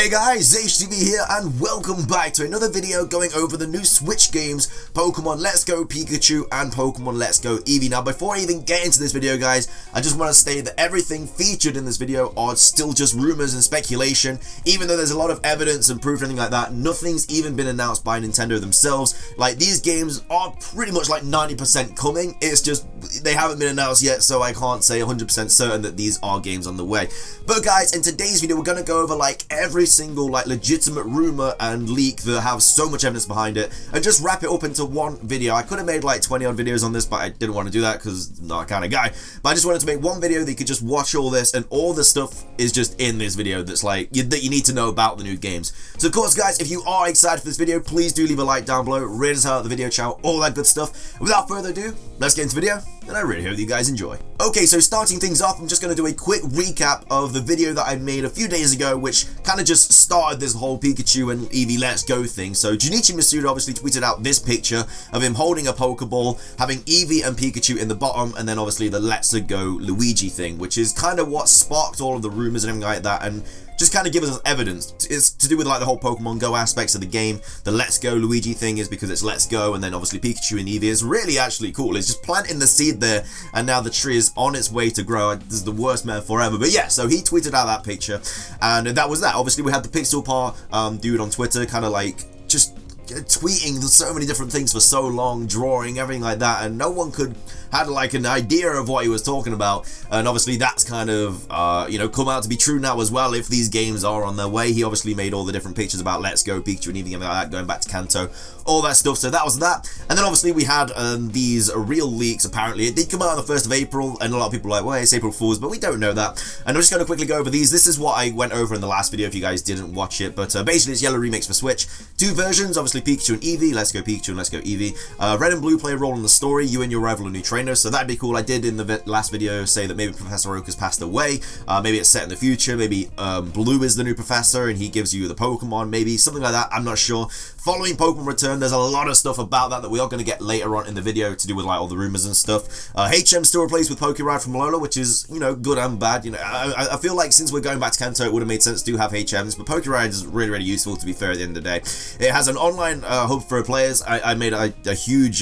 Hey guys, HTV here and welcome back to another video going over the new Switch games, Pokemon Let's Go Pikachu and Pokemon Let's Go Eevee. Now before I even get into this video guys, I just want to state that everything featured in this video are still just rumors and speculation. Even though there's a lot of evidence and proof and anything like that, nothing's even been announced by Nintendo themselves. Like, these games are pretty much like 90% coming, it's just they haven't been announced yet, so I can't say 100% certain that these are games on the way. But guys, in today's video we're going to go over like every single like legitimate rumor and leak that have so much evidence behind it and just wrap it up into one video. I could have made like 20 odd videos on this, but I didn't want to do that because I'm not that kind of guy. But I just wanted to make one video that you could just watch all this, and all the stuff is just in this video that's like that you need to know about the new games. So of course guys, if you are excited for this video, please do leave a like down below, rate us out the video, channel, all that good stuff. Without further ado, let's get into the video, and I really hope you guys enjoy. Okay, so starting things off, I'm just going to do a quick recap of the video that I made a few days ago, which kind of just started this whole Pikachu and Eevee Let's Go thing. So Junichi Masuda obviously tweeted out this picture of him holding a Pokeball, having Eevee and Pikachu in the bottom, and then obviously the Let's Go Luigi thing, which is kind of what sparked all of the rumors and everything like that, and just kind of give us evidence. It's to do with like the whole Pokemon Go aspects of the game. The Let's Go Luigi thing is because it's Let's Go, and then obviously Pikachu and Eevee is really actually cool. It's just planting the seed there, and now the tree is on its way to grow. This is the worst metaphor ever, but yeah, so he tweeted out that picture, and that was that. Obviously we had the Pixel Par dude on Twitter kind of like just tweeting so many different things for so long, drawing, everything like that, and no one had like an idea of what he was talking about. And obviously that's kind of you know, come out to be true now as well. If these games are on their way, he obviously made all the different pictures about Let's Go Pikachu and everything like that, going back to Kanto, all that stuff. So that was that. And then obviously we had these real leaks. Apparently it did come out on the 1st of April, and a lot of people are like, well, it's April Fool's, but we don't know that. And I'm just going to quickly go over these. This is what I went over in the last video if you guys didn't watch it, but basically it's Yellow Remix for Switch. Two versions, obviously Pikachu and Eevee, Let's Go Pikachu and Let's Go Eevee. Red and Blue play a role in the story. You and your rival are new trainers, so that'd be cool. I did in the last video say that maybe Professor Oak has passed away. Maybe it's set in the future. Maybe Blue is the new professor and he gives you the Pokemon. Maybe something like that. I'm not sure. Following Pokemon Return, there's a lot of stuff about that we are going to get later on in the video to do with like all the rumors and stuff. HM still replaced with Pokéride from Lola, which is, you know, good and bad. You know, I feel like since we're going back to Kanto, it would have made sense to have HMs, but Pokéride is really, really useful, to be fair, at the end of the day. It has an online hub for players. I made a huge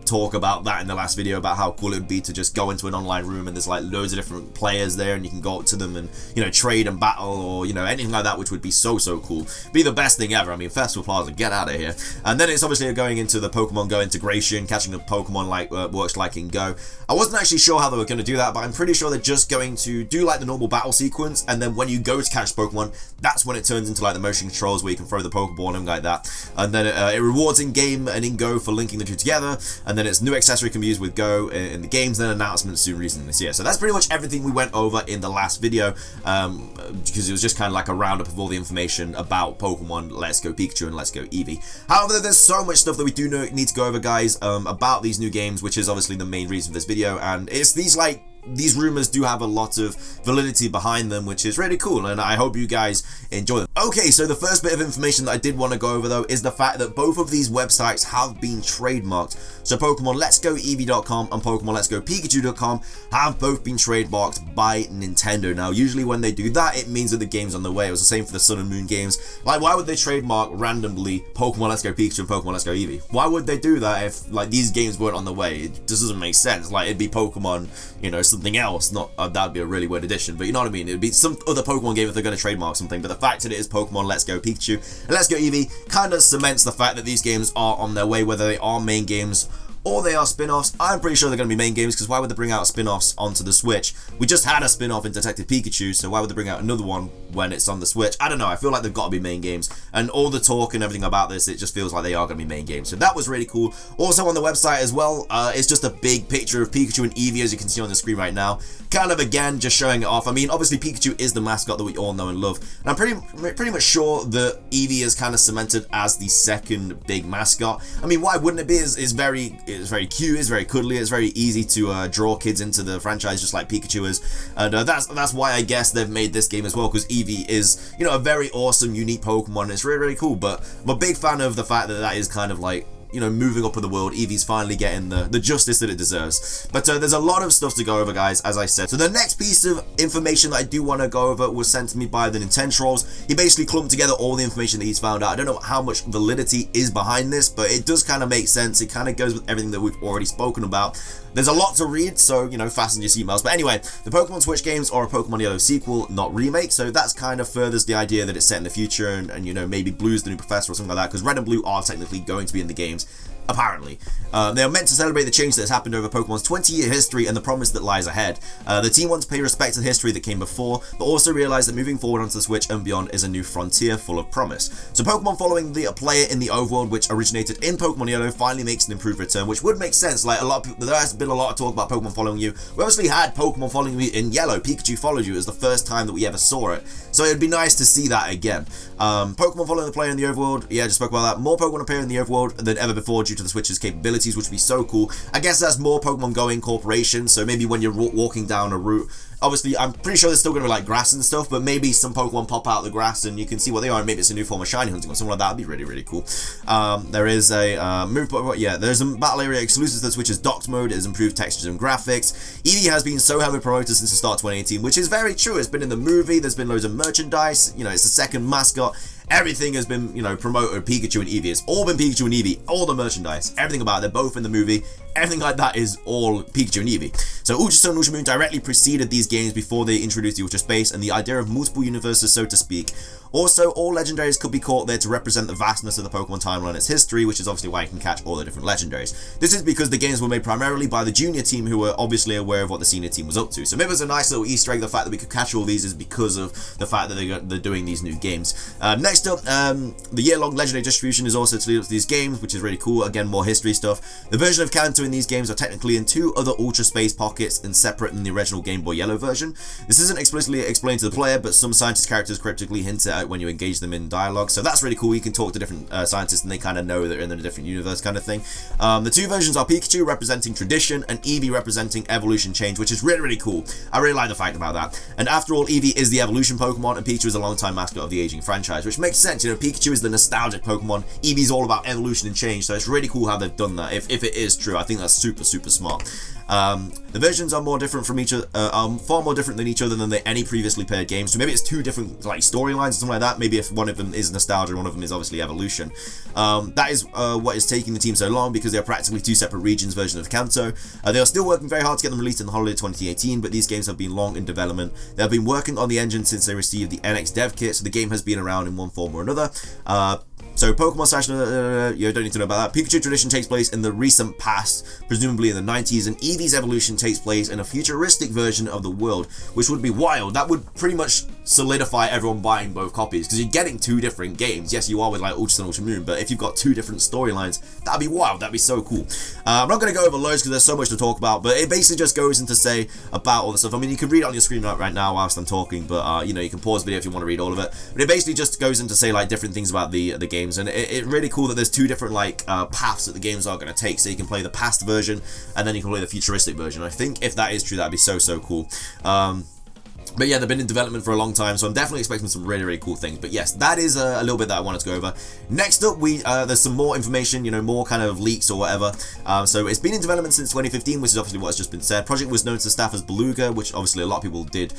talk about that in the last video, about how cool it would be to just go into an online room and there's like loads of different players there, and you can go up to them and, you know, trade and battle, or, you know, anything like that, which would be so cool. Be the best thing ever. I mean, Festival Plaza, get out of here. And then it's obviously going into the Pokemon Go integration, catching a Pokemon like works like in Go. I wasn't actually sure how they were going to do that, but I'm pretty sure they're just going to do like the normal battle sequence, and then when you go to catch Pokemon, that's when it turns into like the motion controls where you can throw the Pokeball and like that. And then it rewards in game and in Go for linking the two together, and then it's new accessory can be used with Go in the games, then announcements soon recently this year. So that's pretty much everything we went over in the last video, because it was just kind of like a roundup of all the information about Pokemon Let's Go Pikachu and Let's Go Eevee. However, there's so much stuff that we do need to go over, guys, about these new games, which is obviously the main reason for this video, and it's these rumors do have a lot of validity behind them, which is really cool, and I hope you guys enjoy them. Okay, so the first bit of information that I did want to go over though is the fact that both of these websites have been trademarked. So Pokemon Let's Go Eevee.com and Pokemon Let's Go Pikachu.com have both been trademarked by Nintendo. Now usually when they do that, it means that the game's on the way. It was the same for the Sun and Moon games. Like, why would they trademark randomly Pokemon Let's Go Pikachu and Pokemon Let's Go Eevee? Why would they do that if like these games weren't on the way? It just doesn't make sense. Like, it'd be Pokemon, you know, something else. Not that'd be a really weird addition, but you know what I mean. It'd be some other Pokemon game if they're going to trademark something. But the fact that it is Pokemon Let's Go Pikachu and Let's Go Eevee kind of cements the fact that these games are on their way, whether they are main games or they are spin-offs. I'm pretty sure they're going to be main games, because why would they bring out spin-offs onto the Switch? We just had a spin-off in Detective Pikachu, so why would they bring out another one when it's on the Switch? I don't know. I feel like they've got to be main games, and all the talk and everything about this, it just feels like they are going to be main games. So that was really cool. Also on the website as well, it's just a big picture of Pikachu and Eevee, as you can see on the screen right now. Kind of again just showing it off. I mean, obviously Pikachu is the mascot that we all know and love, and I'm pretty much sure that Eevee is kind of cemented as the second big mascot. I mean, why wouldn't it be? It's very cute, it's very cuddly, it's very easy to draw kids into the franchise, just like Pikachu is, and that's why I guess they've made this game as well, because Eevee is, you know, a very awesome, unique Pokemon, and it's really cool. But I'm a big fan of the fact that that is kind of like moving up in the world. Eevee's finally getting the justice that it deserves. But there's a lot of stuff to go over, guys, as I said. So the next piece of information that I do want to go over was sent to me by the Nintendo Trolls. He basically clumped together all the information that he's found out. I don't know how much validity is behind this, but it does kind of make sense. It kind of goes with everything that we've already spoken about. There's a lot to read, so, fasten your seatbelts. But anyway, the Pokemon Switch games are a Pokemon Yellow sequel, not remake, so that's kind of furthers the idea that it's set in the future, and maybe Blue's the new professor or something like that, because Red and Blue are technically going to be in the games, apparently. They are meant to celebrate the change that has happened over Pokemon's 20-year history and the promise that lies ahead. The team wants to pay respect to the history that came before, but also realize that moving forward onto the Switch and beyond is a new frontier full of promise. So Pokemon following the player in the overworld, which originated in Pokemon Yellow, finally makes an improved return, which would make sense. Like, a lot of people, there has been a lot of talk about Pokemon following you. We obviously had Pokemon following you in Yellow. Pikachu followed you. It was the first time that we ever saw it, so it'd be nice to see that again. Pokemon following the player in the overworld, yeah, just spoke about that. More Pokemon appear in the overworld than ever before due to the Switch's capabilities, which would be so cool. I guess that's more Pokemon Go incorporation, so maybe when you're walking down a route, obviously, I'm pretty sure there's still going to be like grass and stuff, but maybe some Pokemon pop out of the grass and you can see what they are, and maybe it's a new form of shiny hunting or something like that. That'd be really, really cool. There is a there's a battle area exclusive to the Switch's docked mode. It has improved textures and graphics. Eevee has been so heavily promoted since the start of 2018, which is very true. It's been in the movie, there's been loads of merchandise, it's the second mascot. Everything has been, promoted. Pikachu and Eevee. It's all been Pikachu and Eevee. All the merchandise, everything about it. They're both in the movie. Everything like that is all Pikachu and Eevee. So Ultra Sun and Ultra Moon directly preceded these games before they introduced the Ultra Space and the idea of multiple universes, so to speak. Also, all legendaries could be caught there to represent the vastness of the Pokemon timeline and its history, which is obviously why you can catch all the different legendaries. This is because the games were made primarily by the junior team, who were obviously aware of what the senior team was up to. So maybe it was a nice little Easter egg. The fact that we could catch all these is because of the fact that they're doing these new games. Next up, the year-long legendary distribution is also to lead up to these games, which is really cool. Again, more history stuff. The version of Kanto in these games are technically in 2 other Ultra Space pockets and separate in the original Game Boy Yellow version. This isn't explicitly explained to the player, but some scientist characters cryptically hint it out when you engage them in dialogue, so that's really cool. You can talk to different scientists and they kind of know they're in a different universe kind of thing. The 2 versions are Pikachu representing tradition and Eevee representing evolution change, which is really, really cool. I really like the fact about that. And after all, Eevee is the evolution Pokemon and Pikachu is a long-time mascot of the aging franchise, which makes sense. Pikachu is the nostalgic Pokemon, Eevee's all about evolution and change, so it's really cool how they've done that. If it is true, I think that's super, super smart. The versions are more different from each other, far more different than each other than any previously paired games. So maybe it's 2 different like storylines or something like that. Maybe if one of them is nostalgia, one of them is obviously evolution. That is what is taking the team so long, because they are practically 2 separate regions versions of Kanto. They are still working very hard to get them released in the holiday 2018, but these games have been long in development. They have been working on the engine since they received the NX dev kit, so the game has been around in one form or another. So Pokemon slash, you don't need to know about that. Pikachu tradition takes place in the recent past, presumably in the 90s, and Eevee's evolution takes place in a futuristic version of the world, which would be wild. That would pretty much solidify everyone buying both copies, because you're getting 2 different games. Yes, you are with like Ultra Sun, Ultra Moon, but if you've got 2 different storylines, that'd be wild. That'd be so cool. I'm not going to go over loads because there's so much to talk about, but it basically just goes into say about all the stuff. I mean, you can read it on your screen right now whilst I'm talking, but you can pause the video if you want to read all of it. But it basically just goes into say like different things about the games, and it's really cool that there's 2 different like paths that the games are going to take. So you can play the past version, and then you can play the futuristic version. I think if that is true, that'd be so cool. But yeah, they've been in development for a long time, so I'm definitely expecting some really, really cool things. But yes, that is a little bit that I wanted to go over. Next up, there's some more information, more kind of leaks or whatever. So it's been in development since 2015, which is obviously what has just been said. Project was known to the staff as Beluga, which obviously a lot of people did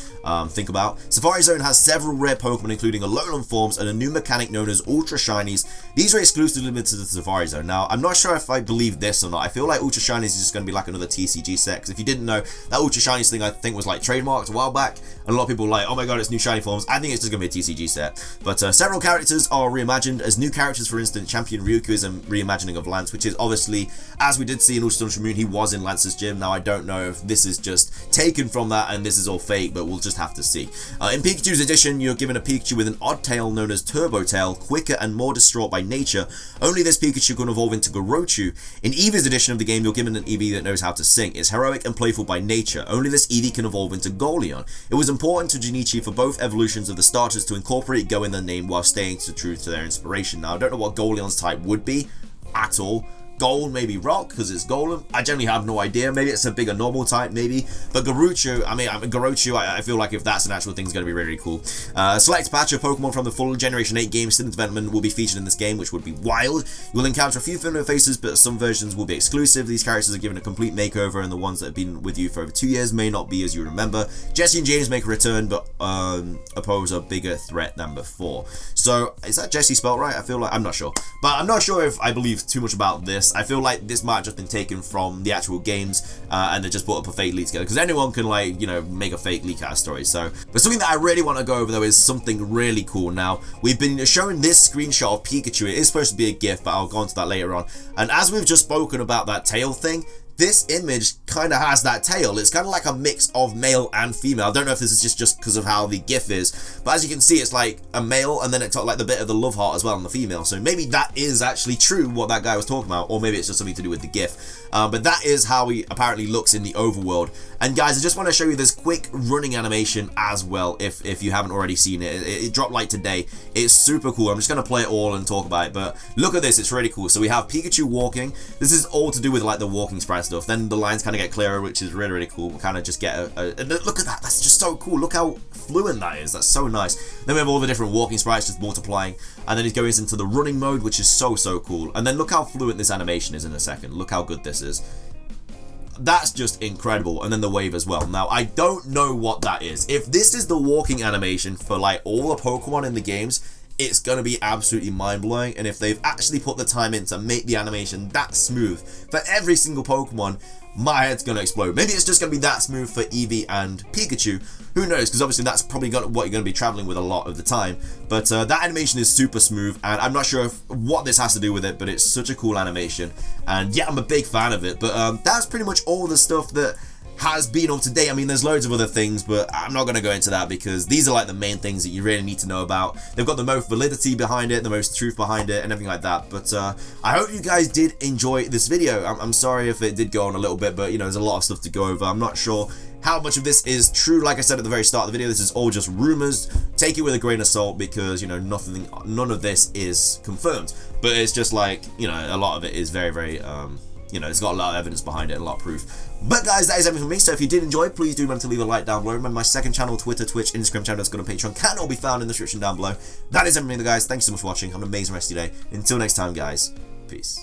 think about. Safari Zone has several rare Pokemon, including Alolan forms and a new mechanic known as Ultra Shinies. These are exclusively limited to the Safari Zone. Now, I'm not sure if I believe this or not. I feel like Ultra Shinies is just going to be like another TCG set, because if you didn't know, that Ultra Shinies thing I think was like trademarked a while back. And a lot of people were like, oh my god, it's new shiny forms. I think it's just going to be a TCG set. But several characters are reimagined as new characters. For instance, Champion Ryuku is a reimagining of Lance, which is obviously, as we did see in Ultra Sun, Ultra Moon, he was in Lance's gym. Now, I don't know if this is just taken from that and this is all fake, but we'll just have to see. In Pikachu's edition, you're given a Pikachu with an odd tail known as Turbo Tail, quicker and more distraught by nature. Only this Pikachu can evolve into Gorochu. In Eevee's edition of the game, you're given an Eevee that knows how to sing. It's heroic and playful by nature. Only this Eevee can evolve into Goleon. It was important to Junichi for both evolutions of the starters to incorporate Go in their name while staying true to their inspiration. Now, I don't know what Goleon's type would be at all. gold, maybe rock, because it's golem. I generally have no idea. Maybe it's a bigger normal type, maybe. But Garuchu, I feel like if that's an actual thing, it's going to be really, really cool. Select patch of Pokemon from the full Generation 8 game still in development will be featured in this game, which would be wild. You'll encounter a few familiar faces, but some versions will be exclusive. These characters are given a complete makeover, and the ones that have been with you for over 2 years may not be as you remember. Jesse and James make a return, but oppose a bigger threat than before. So, is that Jesse spelled right? I feel like, I'm not sure. But I'm not sure if I believe too much about this. I feel like this might have just been taken from the actual games, and they just put up a fake leak together, because anyone can, like, you know, make a fake leak out of story. So, but something that I really want to go over, though, is something really cool. Now, we've been showing this screenshot of Pikachu. It is supposed to be a GIF, but I'll go into that later on. And as we've just spoken about that tail thing, this image kind of has that tail. It's kind of like a mix of male and female. I don't know if this is just because of how the GIF is, but as you can see, it's like a male, and then it's got like the bit of the love heart as well on the female. So maybe that is actually true, what that guy was talking about, or maybe it's just something to do with the GIF. But that is how he apparently looks in the overworld. And guys, I just want to show you this quick running animation as well, if you haven't already seen it. It dropped like today. It's super cool. I'm just going to play it all and talk about it, but look at this. It's really cool. So we have Pikachu walking. This is all to do with like the walking sprite stuff. Then the lines kind of get clearer, which is really, really cool. We kind of just get look at that. That's just so cool. Look how fluent that is. That's so nice. Then we have all the different walking sprites just multiplying, and then it goes into the running mode, which is so cool. And then look how fluent this animation is in a second. Look how good this is. That's just incredible. And then the wave as well. Now, I don't know what that is. If this is the walking animation for like all the Pokemon in the games, it's going to be absolutely mind-blowing. And if they've actually put the time in to make the animation that smooth for every single Pokemon, my head's going to explode. Maybe it's just going to be that smooth for Eevee and Pikachu. Who knows? Because obviously that's probably what you're going to be traveling with a lot of the time. But that animation is super smooth, and I'm not sure what this has to do with it, but it's such a cool animation. And yeah, I'm a big fan of it. But that's pretty much all the stuff that has been up to date. I mean, there's loads of other things, but I'm not going to go into that because these are like the main things that you really need to know about. They've got the most validity behind it, the most truth behind it, and everything like that. But I hope you guys did enjoy this video. I'm sorry if it did go on a little bit, but you know, there's a lot of stuff to go over. I'm not sure how much of this is true. Like I said at the very start of the video, this is all just rumors. Take it with a grain of salt because, you know, none of this is confirmed. But it's just like, you know, a lot of it is very, you know, it's got a lot of evidence behind it and a lot of proof. But guys, that is everything from me. So if you did enjoy, please do remember to leave a like down below. Remember my second channel, Twitter, Twitch, Instagram channel, that's going to Patreon, can all be found in the description down below. That is everything, guys. Thank you so much for watching. Have an amazing rest of your day. Until next time, guys. Peace.